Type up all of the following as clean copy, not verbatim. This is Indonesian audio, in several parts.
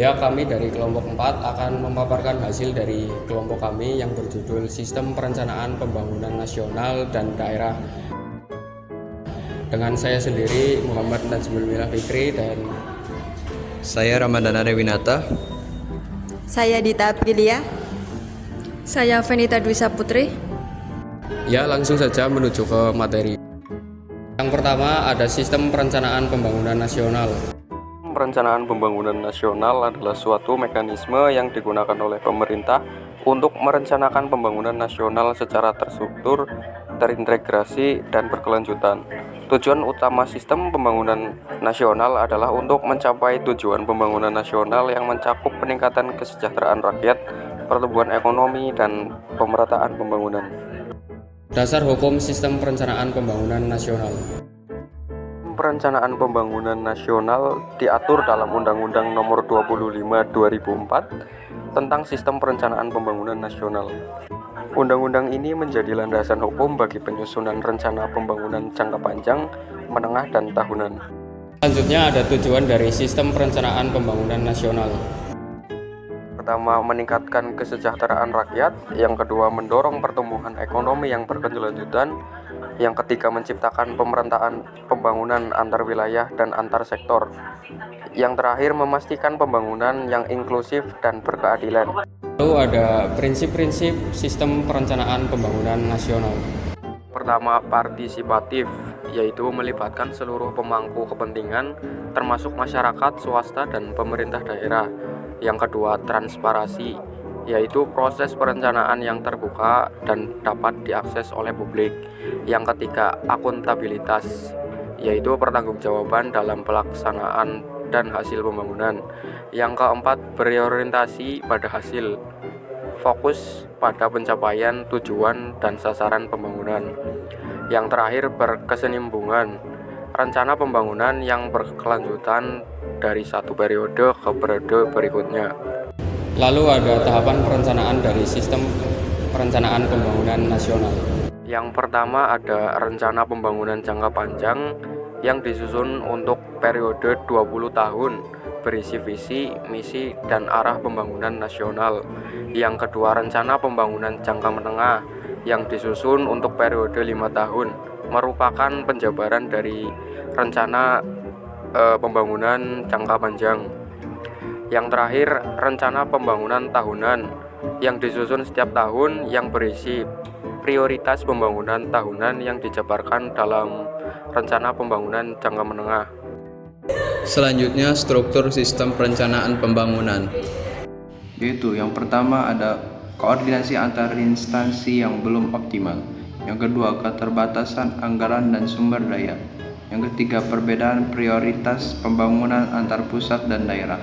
Ya, kami dari kelompok 4 akan memaparkan hasil dari kelompok kami yang berjudul Sistem Perencanaan Pembangunan Nasional dan Daerah. Dengan saya sendiri, Muhammad Najmul Milah Fikri, dan Saya Ramadana Rewinata. Saya Dita Aprilia. Saya Venita Dwisa Putri. ya langsung saja menuju ke materi. Yang pertama ada Sistem Perencanaan Pembangunan Nasional. Perencanaan pembangunan nasional adalah suatu mekanisme yang digunakan oleh pemerintah untuk merencanakan pembangunan nasional secara terstruktur, terintegrasi, dan berkelanjutan. Tujuan utama sistem pembangunan nasional adalah untuk mencapai tujuan pembangunan nasional yang mencakup peningkatan kesejahteraan rakyat, pertumbuhan ekonomi, dan pemerataan pembangunan. Dasar hukum Sistem Perencanaan Pembangunan Nasional. Perencanaan pembangunan nasional diatur dalam Undang-Undang Nomor 25 2004 tentang Sistem Perencanaan Pembangunan Nasional. Undang-undang ini menjadi landasan hukum bagi penyusunan rencana pembangunan jangka panjang, menengah, dan tahunan. Selanjutnya ada tujuan dari Sistem Perencanaan Pembangunan Nasional. Pertama, meningkatkan kesejahteraan rakyat. Yang kedua, mendorong pertumbuhan ekonomi yang berkelanjutan. Yang ketiga, menciptakan pemerataan pembangunan antar wilayah dan antar sektor. Yang terakhir, memastikan pembangunan yang inklusif dan berkeadilan. Lalu ada prinsip-prinsip Sistem Perencanaan Pembangunan Nasional. Pertama, partisipatif, yaitu melibatkan seluruh pemangku kepentingan, termasuk masyarakat, swasta, dan pemerintah daerah. Yang kedua, transparansi, yaitu proses perencanaan yang terbuka dan dapat diakses oleh publik. Yang ketiga, akuntabilitas, yaitu pertanggungjawaban dalam pelaksanaan dan hasil pembangunan. Yang keempat, berorientasi pada hasil, fokus pada pencapaian tujuan dan sasaran pembangunan. Yang terakhir, berkesinambungan, rencana pembangunan yang berkelanjutan dari satu periode ke periode berikutnya. Lalu ada tahapan perencanaan dari Sistem Perencanaan Pembangunan Nasional. Yang pertama ada rencana pembangunan jangka panjang yang disusun untuk periode 20 tahun, berisi visi, misi, dan arah pembangunan nasional. Yang kedua, rencana pembangunan jangka menengah yang disusun untuk periode 5 tahun, merupakan penjabaran dari rencana pembangunan jangka panjang. Yang terakhir, rencana pembangunan tahunan yang disusun setiap tahun yang berisi prioritas pembangunan tahunan yang dijabarkan dalam rencana pembangunan jangka menengah. Selanjutnya, struktur sistem perencanaan pembangunan. Yaitu yang pertama ada koordinasi antar instansi yang belum optimal. Yang kedua, keterbatasan anggaran dan sumber daya. Yang ketiga, perbedaan prioritas pembangunan antar pusat dan daerah.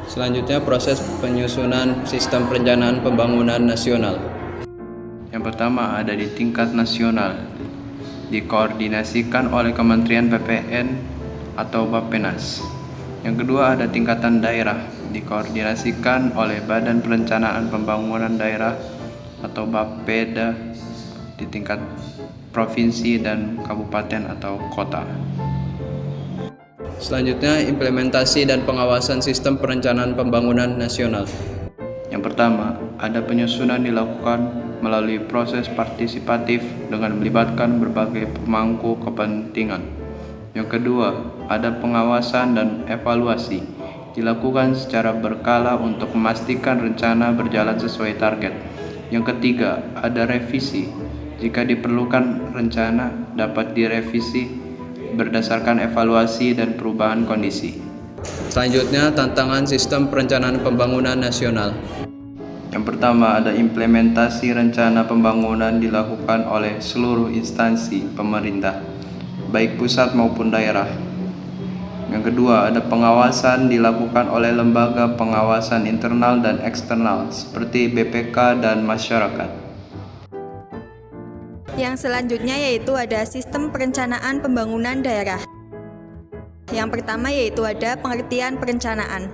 Selanjutnya, proses penyusunan sistem perencanaan pembangunan nasional. Yang pertama ada di tingkat nasional, dikoordinasikan oleh Kementerian PPN atau Bappenas. Yang kedua ada tingkatan daerah, dikoordinasikan oleh Badan Perencanaan Pembangunan Daerah atau Bapeda di tingkat provinsi dan kabupaten atau kota. Selanjutnya, implementasi dan pengawasan sistem perencanaan pembangunan nasional. Yang pertama, ada penyusunan dilakukan melalui proses partisipatif dengan melibatkan berbagai pemangku kepentingan. Yang kedua, ada pengawasan dan evaluasi dilakukan secara berkala untuk memastikan rencana berjalan sesuai target. Yang ketiga, ada revisi. Jika diperlukan, rencana dapat direvisi berdasarkan evaluasi dan perubahan kondisi. Selanjutnya, tantangan sistem perencanaan pembangunan nasional. Yang pertama ada implementasi rencana pembangunan dilakukan oleh seluruh instansi pemerintah, baik pusat maupun daerah. Yang kedua ada pengawasan dilakukan oleh lembaga pengawasan internal dan eksternal seperti BPK dan masyarakat. Yang selanjutnya yaitu ada sistem perencanaan pembangunan daerah. Yang pertama yaitu ada pengertian perencanaan.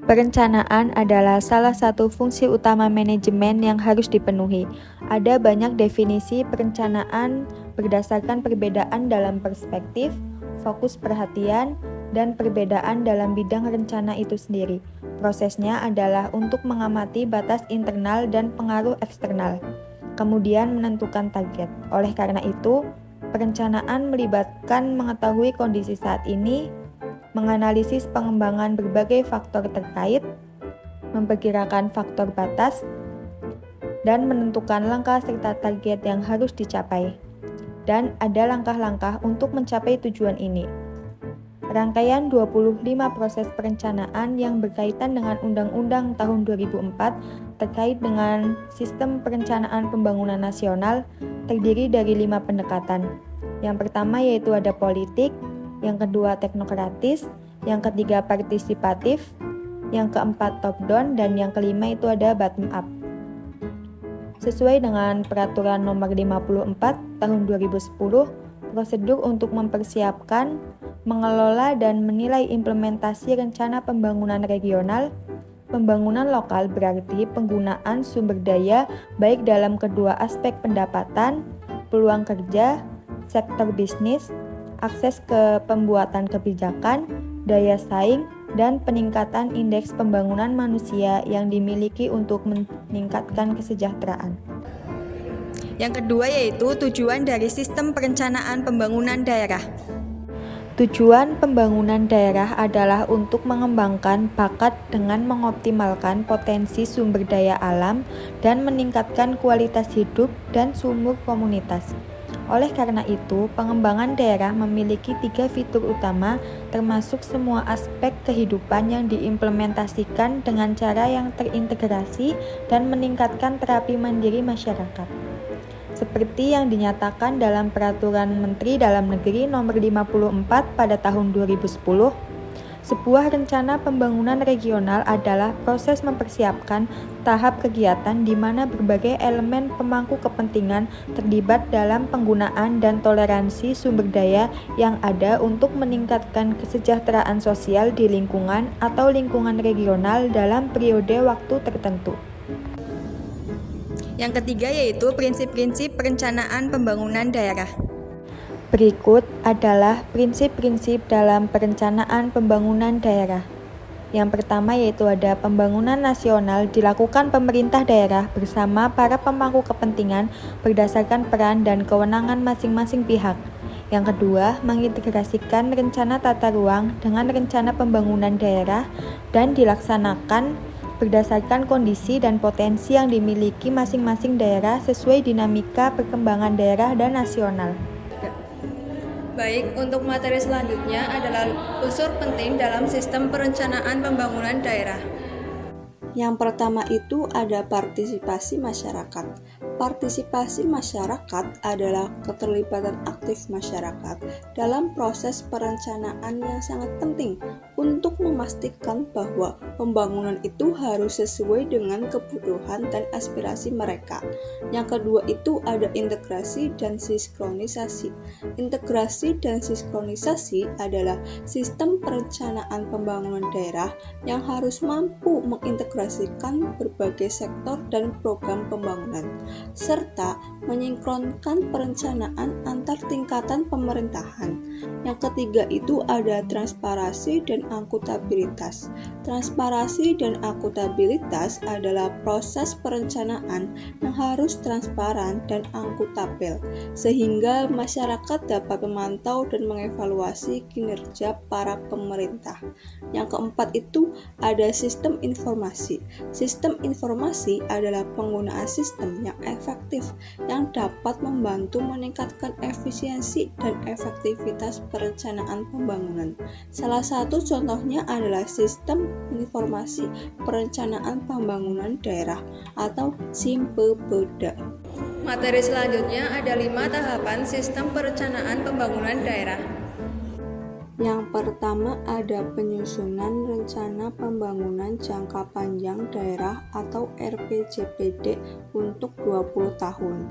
Perencanaan adalah salah satu fungsi utama manajemen yang harus dipenuhi. Ada banyak definisi perencanaan berdasarkan perbedaan dalam perspektif, fokus perhatian, dan perbedaan dalam bidang rencana itu sendiri. Prosesnya adalah untuk mengamati batas internal dan pengaruh eksternal, kemudian menentukan target. Oleh karena itu, perencanaan melibatkan mengetahui kondisi saat ini, menganalisis pengembangan berbagai faktor terkait, memperkirakan faktor batas, dan menentukan langkah serta target yang harus dicapai. Dan ada langkah-langkah untuk mencapai tujuan ini. Rangkaian 25 proses perencanaan yang berkaitan dengan Undang-Undang tahun 2004 terkait dengan Sistem Perencanaan Pembangunan Nasional terdiri dari 5 pendekatan. Yang pertama yaitu ada politik, yang kedua teknokratis, yang ketiga partisipatif, yang keempat top down, dan yang kelima itu ada bottom up. Sesuai dengan Peraturan Nomor 54 Tahun 2010, prosedur untuk mempersiapkan, mengelola dan menilai implementasi rencana pembangunan regional. Pembangunan lokal berarti penggunaan sumber daya baik dalam kedua aspek pendapatan, peluang kerja, sektor bisnis, akses ke pembuatan kebijakan, daya saing, dan peningkatan indeks pembangunan manusia yang dimiliki untuk meningkatkan kesejahteraan. Yang kedua yaitu tujuan dari sistem perencanaan pembangunan daerah. Tujuan pembangunan daerah adalah untuk mengembangkan bakat dengan mengoptimalkan potensi sumber daya alam dan meningkatkan kualitas hidup dan sumber komunitas. Oleh karena itu, pengembangan daerah memiliki 3 fitur utama termasuk semua aspek kehidupan yang diimplementasikan dengan cara yang terintegrasi dan meningkatkan terapi mandiri masyarakat. Seperti yang dinyatakan dalam Peraturan Menteri Dalam Negeri Nomor 54 pada tahun 2010, sebuah rencana pembangunan regional adalah proses mempersiapkan tahap kegiatan di mana berbagai elemen pemangku kepentingan terlibat dalam penggunaan dan toleransi sumber daya yang ada untuk meningkatkan kesejahteraan sosial di lingkungan atau lingkungan regional dalam periode waktu tertentu. Yang ketiga yaitu prinsip-prinsip perencanaan pembangunan daerah. Berikut adalah prinsip-prinsip dalam perencanaan pembangunan daerah. Yang pertama yaitu ada pembangunan nasional dilakukan pemerintah daerah bersama para pemangku kepentingan berdasarkan peran dan kewenangan masing-masing pihak. Yang kedua, mengintegrasikan rencana tata ruang dengan rencana pembangunan daerah dan dilaksanakan berdasarkan kondisi dan potensi yang dimiliki masing-masing daerah sesuai dinamika perkembangan daerah dan nasional. Baik, untuk materi selanjutnya adalah unsur penting dalam sistem perencanaan pembangunan daerah. Yang pertama itu ada partisipasi masyarakat. Partisipasi masyarakat adalah keterlibatan aktif masyarakat dalam proses perencanaan yang sangat penting untuk memastikan bahwa pembangunan itu harus sesuai dengan kebutuhan dan aspirasi mereka. Yang kedua itu ada integrasi dan sinkronisasi. Integrasi dan sinkronisasi adalah sistem perencanaan pembangunan daerah yang harus mampu mengintegrasikan berbagai sektor dan program pembangunan, serta menyinkronkan perencanaan antar tingkatan pemerintahan. Yang ketiga itu ada transparansi dan akuntabilitas. Transparansi dan akuntabilitas adalah proses perencanaan yang harus transparan dan akuntabel, sehingga masyarakat dapat memantau dan mengevaluasi kinerja para pemerintah. Yang keempat itu ada sistem informasi. Sistem informasi adalah penggunaan sistem yang efektif yang dapat membantu meningkatkan efisiensi dan efektivitas perencanaan pembangunan. Salah satu contohnya adalah sistem informasi perencanaan pembangunan daerah atau SIMPEDA. Materi selanjutnya ada 5 tahapan sistem perencanaan pembangunan daerah. Yang pertama ada penyusunan rencana pembangunan jangka panjang daerah atau RPJPD untuk 20 tahun.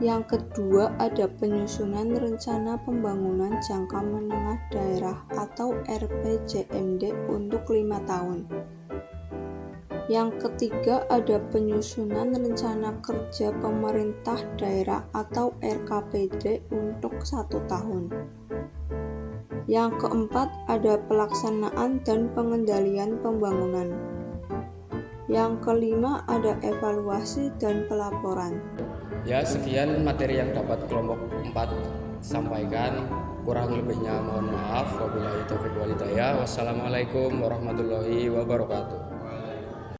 Yang kedua ada penyusunan rencana pembangunan jangka menengah daerah atau RPJMD untuk 5 tahun. Yang ketiga ada penyusunan rencana kerja pemerintah daerah atau RKPD untuk 1 tahun. Yang keempat, ada pelaksanaan dan pengendalian pembangunan. Yang kelima, ada evaluasi dan pelaporan. Ya, sekian materi yang dapat kelompok 4 sampaikan. Kurang lebihnya mohon maaf. Wabillahi taufiq wal hidayah. Wassalamualaikum warahmatullahi wabarakatuh.